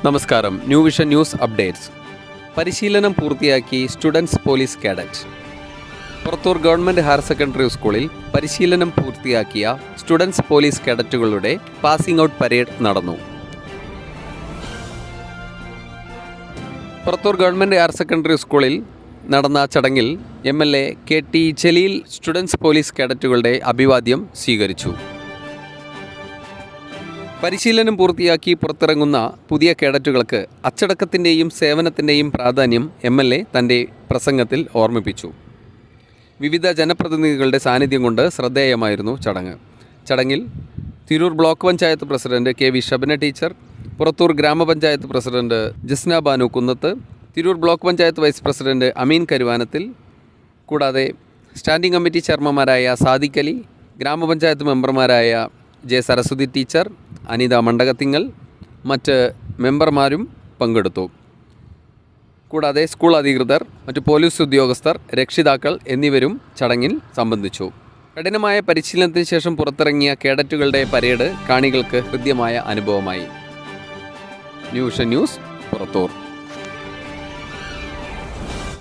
നമസ്കാരം. New vision news updates. പരിശീലനം പൂർത്തിയാക്കി students police cadet. Purathur government higher secondary സ്കൂളിൽ പരിശീലനം പൂർത്തിയാക്കിയ സ്റ്റുഡൻസ് പോലീസ് കേഡറ്റുകളുടെ പാസിംഗ് ഔട്ട് പരേഡ് നടന്നു. പുറത്തൂർ ഗവൺമെൻറ് ഹയർ സെക്കൻഡറി സ്കൂളിൽ നടന്ന ചടങ്ങിൽ MLA KT Jaleel students police കേഡറ്റുകളുടെ അഭിവാദ്യം സ്വീകരിച്ചു. പരിശീലനം പൂർത്തിയാക്കി പുറത്തിറങ്ങുന്ന പുതിയ കേഡറ്റുകൾക്ക് അച്ചടക്കത്തിൻ്റെയും സേവനത്തിൻ്റെയും പ്രാധാന്യം MLA തൻ്റെ പ്രസംഗത്തിൽ ഓർമ്മിപ്പിച്ചു. വിവിധ ജനപ്രതിനിധികളുടെ സാന്നിധ്യം കൊണ്ട് ശ്രദ്ധേയമായിരുന്നു ചടങ്ങിൽ Tirur block panchayat president KV Shabana teacher, Purathur ഗ്രാമപഞ്ചായത്ത് president Jasna Banu Kunnath, Tirur block panchayat vice president Ameen കരുവാനത്തിൽ, കൂടാതെ സ്റ്റാൻഡിംഗ് കമ്മിറ്റി ചെയർമാൻമാരായ സാദിഖ് അലി, ഗ്രാമപഞ്ചായത്ത് മെമ്പർമാരായ J. സരസ്വതി ടീച്ചർ, അനിത മണ്ഡകത്തിങ്ങൽ, മറ്റ് മെമ്പർമാരും പങ്കെടുത്തു. കൂടാതെ സ്കൂൾ അധികൃതർ, മറ്റ് പോലീസ് ഉദ്യോഗസ്ഥർ, രക്ഷിതാക്കൾ എന്നിവരും ചടങ്ങിൽ സംബന്ധിച്ചു. കഠിനമായ പരിശീലനത്തിന് ശേഷം പുറത്തിറങ്ങിയ കേഡറ്റുകളുടെ പരേഡ് കാണികൾക്ക് ഹൃദ്യമായ അനുഭവമായി. New vision news, Purathur.